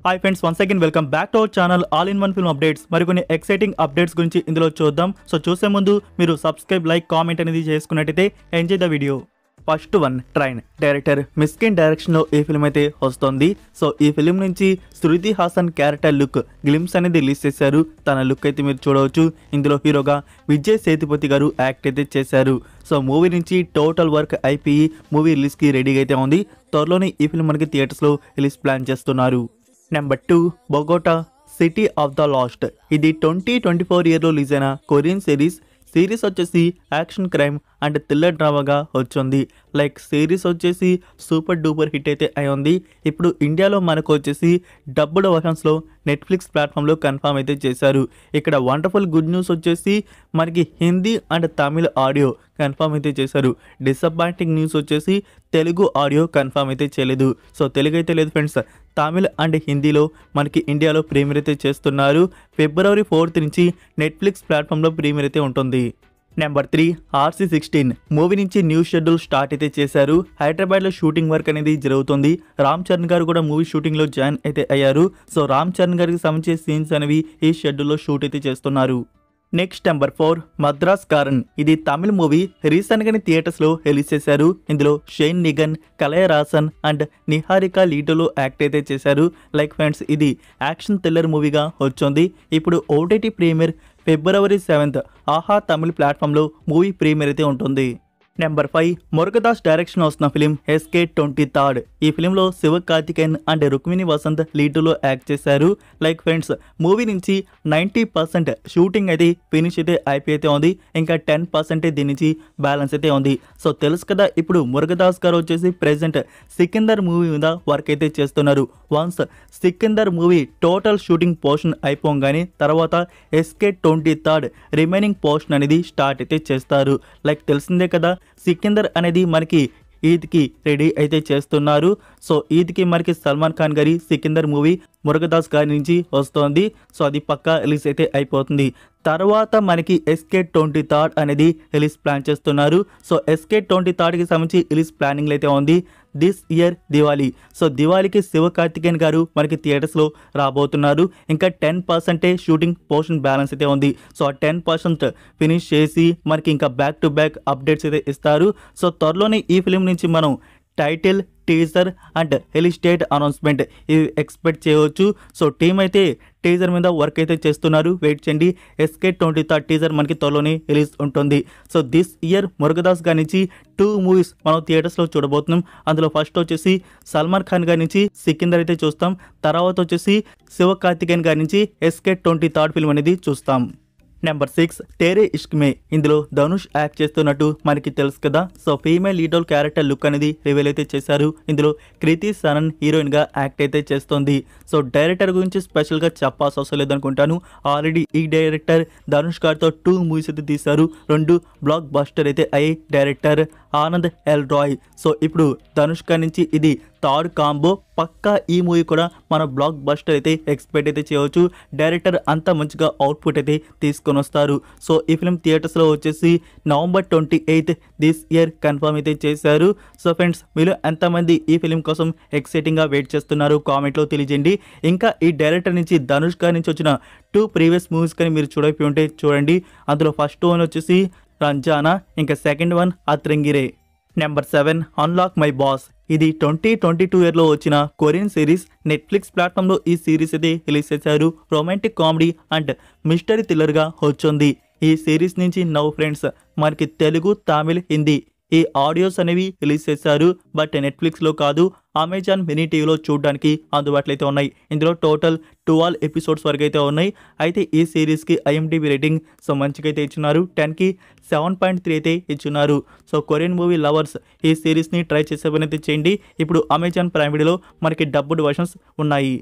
Hi friends, once again welcome back to our channel all in one film updates. మరికొన్ని exciting updates గురించి ఇందులో చూద్దాం. So చూసే ముందు మీరు సబ్స్క్రైబ్, లైక్, కామెంట్ అనేది చేసుకున్నట్టయితే enjoy the video. First one, train. Director Mysskin డైరెక్షన్లో ఈ ఫిల్మ్ అయితే వస్తుంది. సో ఈ ఫిల్మ్ నుంచి Shruti Haasan character look glimpse అనేది రిలీజ్ చేశారు. తన లుక్ అయితే మీరు చూడవచ్చు. ఇందులో హీరోగా విజయ్ సేతుపతి గారు యాక్ట్ అయితే చేశారు. సో మూవీ నుంచి టోటల్ వర్క్ అయిపోయి మూవీ రిలీజ్కి రెడీగా అయితే ఉంది. త్వరలోనే ఈ ఫిల్మ్ మనకి థియేటర్స్లో రిలీజ్ ప్లాన్ చేస్తున్నారు. Number 2, Bogota city of the last. ఇది 2024 ఇయర్లో రిలీజ్ అయిన కొరియన్ సిరీస్ వచ్చేసి యాక్షన్, క్రైమ్ అండ్ థ్రిల్లర్ డ్రామాగా వచ్చింది. సిరీస్ వచ్చేసి సూపర్ డూపర్ హిట్ అయితే అయింది. ఇప్పుడు ఇండియాలో మనకు వచ్చేసి డబ్బుడ్ వర్షన్స్లో నెట్ఫ్లిక్స్ ప్లాట్ఫామ్లో కన్ఫర్మ్ అయితే చేశారు. ఇక్కడ వండర్ఫుల్ గుడ్ న్యూస్ వచ్చేసి మనకి Hindi and Tamil audio confirm అయితే చేశారు. డిసప్పాయింటింగ్ న్యూస్ వచ్చేసి తెలుగు ఆడియో కన్ఫర్మ్ అయితే చేయలేదు. సో తెలుగు అయితే లేదు ఫ్రెండ్స్, తమిళ్ అండ్ హిందీలో మనకి ఇండియాలో ప్రీమియర్ అయితే చేస్తున్నారు. February 4th నుంచి నెట్ఫ్లిక్స్ ప్లాట్ఫామ్లో ప్రీమియర్ అయితే ఉంటుంది. నెంబర్ 3, RC16 మూవీ నుంచి న్యూ షెడ్యూల్ స్టార్ట్ అయితే చేశారు. హైదరాబాద్లో షూటింగ్ వర్క్ అనేది జరుగుతుంది. రామ్ చరణ్ గారు కూడా మూవీ షూటింగ్లో జాయిన్ అయితే అయ్యారు. సో రామ్ చరణ్ గారికి సంబంధించిన సీన్స్ అనేవి ఈ షెడ్యూల్లో షూట్ అయితే చేస్తున్నారు. Next number 4, Madraskaaran. ఇది తమిళ్ మూవీ. రీసెంట్గానే థియేటర్స్లో రిలీజ్ చేశారు. ఇందులో షేన్ నిగన్, కలయరాసన్ అండ్ నిహారిక లీటోలో యాక్ట్ అయితే చేశారు. ఫ్రెండ్స్, ఇది యాక్షన్ థ్రిల్లర్ మూవీగా వచ్చింది. ఇప్పుడు OTT ప్రీమియర్ February 7th ఆహా తమిళ్ ప్లాట్ఫామ్లో మూవీ ప్రీమియర్ అయితే ఉంటుంది. నెంబర్ 5, మురుగదాస్ డైరెక్షన్ వస్తున్న ఫిలిం SK 23rd. ఈ ఫిలింలో శివకార్తికేయన్ అండ్ రుక్మిణి వసంత్ లీడ్లో యాక్ట్ చేశారు. ఫ్రెండ్స్, మూవీ నుంచి 90% షూటింగ్ అయితే ఫినిష్ అయితే అయిపోతే ఉంది. ఇంకా 10% దీని నుంచి బ్యాలెన్స్ అయితే ఉంది. సో తెలుసు కదా, ఇప్పుడు మురుగదాస్ గారు వచ్చేసి ప్రెసెంట్ సికిందర్ మూవీ మీద వర్క్ అయితే చేస్తున్నారు. Once Sikandar movie total shooting portion అయిపోగానే తర్వాత SK 23rd రిమైనింగ్ పోర్షన్ అనేది స్టార్ట్ అయితే చేస్తారు. తెలిసిందే కదా, సికిందర్ అనేది మనకి ఈద్కి రెడీ అయితే చేస్తున్నారు. సో ఈద్కి మనకి సల్మాన్ ఖాన్ గారి సికిందర్ మూవీ మురుగదాస్ గారి నుంచి వస్తోంది. సో అది పక్కా రిలీజ్ అయితే అయిపోతుంది. తర్వాత మనకి SK 23rd అనేది రిలీజ్ ప్లాన్ చేస్తున్నారు. సో SK 23rdకి సంబంధించి రిలీజ్ ప్లానింగ్ అయితే ఉంది దిస్ ఇయర్ దివాళీ. సో దివాళీకి శివకార్తికేయన్ గారు మనకి థియేటర్స్లో రాబోతున్నారు. ఇంకా 10% షూటింగ్ పోర్షన్ బ్యాలెన్స్ అయితే ఉంది. సో ఆ 10% ఫినిష్ చేసి మనకి ఇంకా బ్యాక్ టు బ్యాక్ అప్డేట్స్ అయితే ఇస్తారు. సో త్వరలోనే ఈ ఫిలిం నుంచి మనం title, teaser and release date announcement ఇవి ఎక్స్పెక్ట్ చేయవచ్చు. సో టీం అయితే టీజర్ మీద వర్క్ అయితే చేస్తున్నారు. వెయిట్ చేయండి. SK 23rd టీజర్ మనకి త్వరలోనే రిలీజ్ ఉంటుంది. సో దిస్ ఇయర్ మురుగదాస్ గారి నుంచి 2 మూవీస్ మనం థియేటర్స్లో చూడబోతున్నాం. అందులో ఫస్ట్ వచ్చేసి సల్మాన్ ఖాన్ గారి నుంచి సికిందర్ అయితే చూస్తాం. తర్వాత వచ్చేసి శివకార్తికేయన్ గారి నుంచి SK 23rd ఫిల్మ్ అనేది చూస్తాం. నెంబర్ 6, తేరే ఇష్క్ మే. ఇందులో ధనుష్ యాక్ట్ చేస్తున్నట్టు మనకి తెలుసు కదా. So female lead character look అనేది రివీల్ అయితే చేశారు. ఇందులో కృతి సనన్ హీరోయిన్ గా యాక్ట్ అయితే చేస్తుంది. సో డైరెక్టర్ గురించి స్పెషల్ గా చెప్పాల్సిన అవసరం లేదనుకుంటాను. ఆల్రెడీ ఈ డైరెక్టర్ ధనుష్ గారితో 2 మూవీస్ అయితే తీశారు. 2 బ్లాక్ బస్టర్ అయితే అయ్యి director Anand L Rai. So ఇప్పుడు ధనుష్ గారి నుంచి ఇది 3rd కాంబో. పక్కా ఈ మూవీ కూడా మన బ్లాక్ బస్టర్ అయితే ఎక్స్పెక్ట్ అయితే చేయవచ్చు. డైరెక్టర్ అంత మంచిగా అవుట్పుట్ అయితే తీసుకొని వస్తారు. సో ఈ ఫిల్మ్ థియేటర్స్లో వచ్చేసి November 28th this year confirm అయితే చేశారు. సో ఫ్రెండ్స్, మీరు ఎంతమంది ఈ ఫిలిం కోసం ఎక్సైటింగ్గా వెయిట్ చేస్తున్నారు కామెంట్లో తెలియజేయండి. ఇంకా ఈ డైరెక్టర్ నుంచి ధనుష్ గారి నుంచి వచ్చిన 2 ప్రీవియస్ మూవీస్ కానీ మీరు చూడకపోయి ఉంటే చూడండి. అందులో ఫస్ట్ వన్ వచ్చేసి రంజానా, ఇంకా సెకండ్ వన్ అత్రంగిరే. Number 7, unlock my boss. ఇది 2022 ఇయర్లో వచ్చిన కొరియన్ సిరీస్. నెట్ఫ్లిక్స్ ప్లాట్ఫామ్లో ఈ సిరీస్ అయితే రిలీజ్ చేశారు. రొమాంటిక్ కామెడీ అండ్ మిస్టరీ థ్రిల్లర్గా వచ్చింది. ఈ సిరీస్ నుంచి నవ్ ఫ్రెండ్స్ మనకి తెలుగు, తమిళ్, హిందీ ఈ ఆడియోస్ అనేవి రిలీజ్ చేశారు. బట్ నెట్ఫ్లిక్స్లో కాదు, అమెజాన్ మినీ టీవీలో చూడడానికి అందుబాటులో అయితే ఉన్నాయి. ఇందులో టోటల్ 12 ఎపిసోడ్స్ వరకు అయితే ఉన్నాయి. అయితే ఈ సిరీస్కి IMDb రేటింగ్ సో మంచిగా అయితే ఇచ్చున్నారు. 10కి 7.3 అయితే ఇచ్చున్నారు. సో కొరియన్ మూవీ లవర్స్ ఈ సిరీస్ని ట్రై చేసే పని అయితే చేయండి. ఇప్పుడు అమెజాన్ ప్రైమ్ వీడియోలో మనకి డబ్బుడ్ వర్షన్స్ ఉన్నాయి.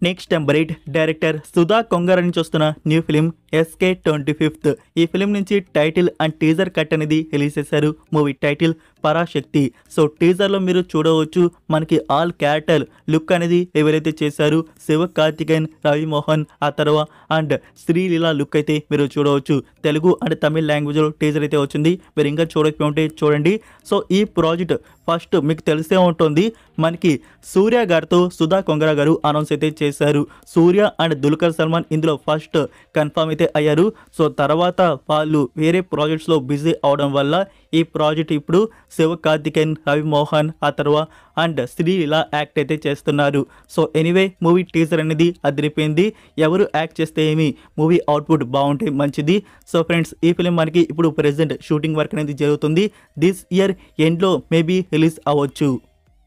Next number 8, director Sudha Kongara నుంచి వస్తున్న న్యూ ఫిలిం SK25. ఈ ఫిలిం నుంచి టైటిల్ అండ్ టీజర్ కట్ అనేది రిలీజ్ చేశారు. Movie title Parashakti. సో టీజర్లో మీరు చూడవచ్చు మనకి ఆల్ క్యారెక్టర్ లుక్ అనేది ఎవరైతే చేశారు శివకార్తికేయన్, రవి మోహన్ ఆ తర్వాత అండ్ శ్రీలీల లుక్ అయితే మీరు చూడవచ్చు. తెలుగు అండ్ తమిళ లాంగ్వేజ్లో టీజర్ అయితే వచ్చింది. మీరు ఇంకా చూడకపోతే చూడండి. సో ఈ ప్రాజెక్ట్ ఫస్ట్ మీకు తెలిసే ఉంటుంది మనకి సూర్య గారితో సుధా కొంగర గారు అనౌన్స్ అయితే చేశారు. సూర్య అండ్ దుల్కర్ సల్మాన్ ఇందులో ఫస్ట్ కన్ఫర్మ్ అయితే అయ్యారు. సో తర్వాత వాళ్ళు వేరే ప్రాజెక్ట్స్లో బిజీ అవడం వల్ల ఈ ప్రాజెక్ట్ ఇప్పుడు శివకార్తికేయన్, రవి మోహన్ ఆ తర్వాత అండ్ శ్రీలీల యాక్ట్ అయితే చేస్తున్నారు. సో ఎనీవే మూవీ టీజర్ అనేది అదిరిపోయింది. ఎవరు యాక్ట్ చేస్తే ఏమి మూవీ అవుట్పుట్ బాగుంటే మంచిది. సో ఫ్రెండ్స్ ఈ ఫిలిం మనకి ఇప్పుడు ప్రెజెంట్ షూటింగ్ వర్క్ అనేది జరుగుతుంది. దిస్ ఇయర్ ఎండ్లో మేబీ రిలీజ్ అవ్వచ్చు.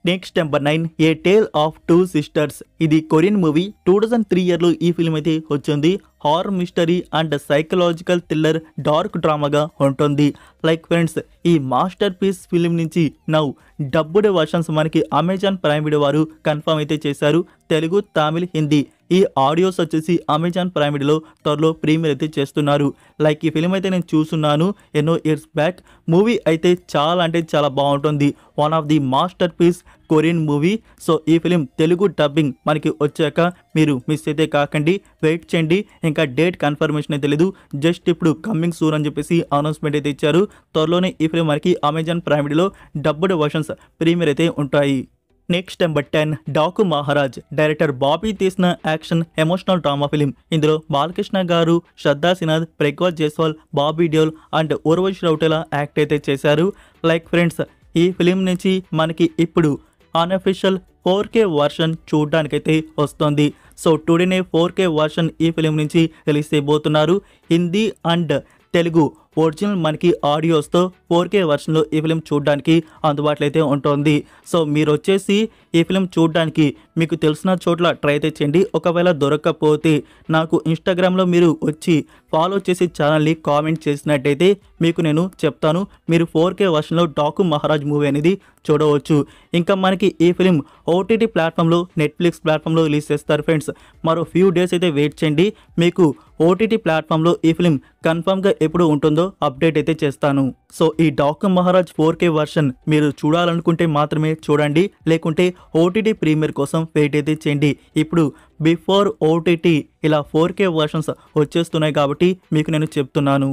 Next number 9 a tale of two sisters. ఇది కొరియన్ మూవీ. 2003 ఇయర్లో ఈ ఫిలిం అయితే వచ్చింది. Horror mystery and psychological thriller dark డ్రామాగా ఉంటుంది. లైక్ ఫ్రెండ్స్ ఈ మాస్టర్ పీస్ ఫిలిం నుంచి నౌ డబ్బుడ్ వర్షన్స్ మనకి అమెజాన్ ప్రైమ్ వీడియో వారు కన్ఫర్మ్ అయితే చేశారు. తెలుగు, తమిళ్, హిందీ ఈ ఆడియోస్ వచ్చేసి అమెజాన్ ప్రైమ్ వీడియోలో త్వరలో ప్రీమియర్ అయితే చేస్తున్నారు. లైక్ ఈ ఫిలిం అయితే నేను చూస్తున్నాను ఎన్నో ఇయర్స్ బ్యాక్. మూవీ అయితే చాలా అంటే చాలా బాగుంటుంది. One of the masterpiece Korean movie. So ఈ ఫిలిం తెలుగు డబ్బింగ్ మనకి వచ్చాక మీరు మిస్ అయితే కాకండి, వెయిట్ చేయండి. ఇంకా డేట్ కన్ఫర్మేషన్ అయితే తెలీదు. జస్ట్ ఇప్పుడు కమింగ్ సూన్ అని చెప్పేసి అనౌన్స్మెంట్ అయితే ఇచ్చారు. త్వరలోనే ఈ ఫిలిం మనకి అమెజాన్ ప్రైమ్ వీడియోలో డబ్బుడ్ వర్షన్స్ ప్రీమియర్ అయితే ఉంటాయి. Next number 10 Daaku Maharaj. Director Bobby తీసిన యాక్షన్ ఎమోషనల్ డ్రామా ఫిలిం. ఇందులో బాలకృష్ణ గారు, శ్రద్ధా సిన్హా, ప్రగ్వాద్ జైస్వాల్, బాబీ డియోల్ అండ్ ఉర్వశి రౌటేలా యాక్ట్ అయితే చేశారు. లైక్ ఫ్రెండ్స్ ఈ ఫిలిం నుంచి మనకి ఇప్పుడు అన్అఫీషియల్ 4K వర్షన్ చూడడానికైతే వస్తుంది. సో టుడేనే 4K వర్షన్ ఈ ఫిలిం నుంచి రిలీజ్ చేయబోతున్నారు. హిందీ అండ్ తెలుగు ఒరిజినల్ మనకి ఆడియోస్తో 4K వర్షన్లో ఈ ఫిలిం చూడడానికి అందుబాటులో అయితే ఉంటుంది. సో మీరు వచ్చేసి ఈ ఫిలిం చూడడానికి మీకు తెలిసిన చోట్ల ట్రై అయితే చేయండి. ఒకవేళ దొరకకపోతే నాకు ఇన్స్టాగ్రామ్లో మీరు వచ్చి ఫాలో చేసి ఛానల్ని కామెంట్ చేసినట్టయితే మీకు నేను చెప్తాను. మీరు 4K వర్షన్లో డాకు మహారాజ్ మూవీ అనేది చూడవచ్చు. ఇంకా మనకి ఈ ఫిలిం OTT ప్లాట్ఫామ్లో నెట్ఫ్లిక్స్ ప్లాట్ఫామ్లో రిలీజ్ చేస్తారు ఫ్రెండ్స్. మరో ఫ్యూ డేస్ అయితే వెయిట్ చేయండి. మీకు OTT ప్లాట్ఫామ్లో ఈ ఫిలిం కన్ఫర్మ్గా ఎప్పుడు ఉంటుందో అప్డేట్ అయితే చేస్తాను. సో ఈ డాకు మహారాజ్ 4K వర్షన్ మీరు చూడాలనుకుంటే మాత్రమే చూడండి, లేకుంటే OTT ప్రీమియర్ కోసం వెయిట్ అయితే చేయండి. ఇప్పుడు బిఫోర్ OTT ఇలా 4K వర్షన్స్ వచ్చేస్తున్నాయి కాబట్టి మీకు నేను చెప్తున్నాను.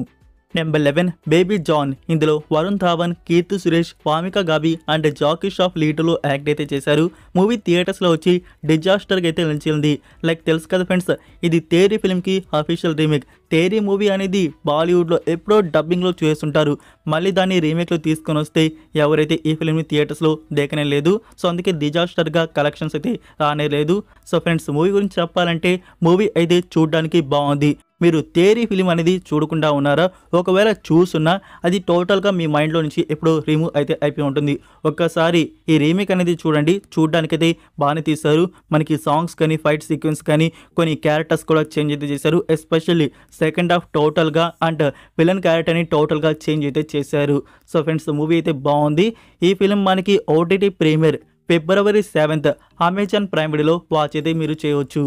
Number 11 baby John. ఇందులో వరుణ్ ధావన్, కీర్తి సురేష్, వామిక గాబీ అండ్ జాకీ ష్రాఫ్ లీడ్లో యాక్ట్ అయితే చేశారు. మూవీ థియేటర్స్లో వచ్చి డిజాస్టర్గా అయితే నిలిచింది. లైక్ తెలుసు కదా ఫ్రెండ్స్, ఇది Theri ఫిల్మ్కి official remake. Theri movie అనేది బాలీవుడ్లో ఎప్పుడో డబ్బింగ్లో చేస్తుంటారు. మళ్ళీ దాన్ని రీమేక్లో తీసుకొని వస్తే ఎవరైతే ఈ ఫిల్మ్ని థియేటర్స్లో దేకనే లేదు. సో అందుకే డిజాస్టర్గా కలెక్షన్స్ అయితే రానే లేదు. సో ఫ్రెండ్స్ మూవీ గురించి చెప్పాలంటే మూవీ అయితే చూడడానికి బాగుంది. మీరు తేరీ ఫిలిం అనేది చూడకుండా ఉన్నారా? ఒకవేళ చూసున్నా అది టోటల్గా మీ మైండ్లో నుంచి ఎప్పుడో రిమూవ్ అయితే అయిపోయి ఉంటుంది. ఒక్కసారి ఈ రీమేక్ అనేది చూడండి. చూడడానికైతే బాగానే తీశారు. మనకి సాంగ్స్ కానీ, ఫైట్ సీక్వెన్స్ కానీ, కొన్ని క్యారెక్టర్స్ కూడా చేంజ్ అయితే చేశారు. ఎస్పెషల్లీ సెకండ్ హాఫ్ టోటల్గా అండ్ విలన్ క్యారెక్టర్ని టోటల్గా చేంజ్ అయితే చేశారు. సో ఫ్రెండ్స్ మూవీ అయితే బాగుంది. ఈ ఫిలిం మనకి OTT premier February 7th Amazon prime వీడియోలో వాచ్ అయితే మీరు చేయవచ్చు.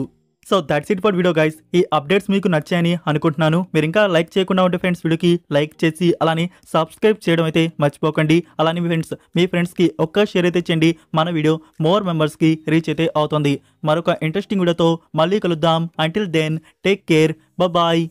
So that's it for video guys. ఈ అప్డేట్స్ మీకు నచ్చాయని అనుకుంటున్నాను. మీరు ఇంకా లైక్ చేయకుండా ఉంటే ఫ్రెండ్స్ వీడియోకి లైక్ చేసి అలానే సబ్స్క్రైబ్ చేయడం అయితే మర్చిపోకండి. అలానే మీ ఫ్రెండ్స్కి ఒక్క షేర్ అయితే చేయండి. మన వీడియో మోర్ మెంబర్స్కి రీచ్ అయితే అవుతుంది. మరొక ఇంట్రెస్టింగ్ వీడియోతో మళ్ళీ కలుద్దాం. Until then take care, bye.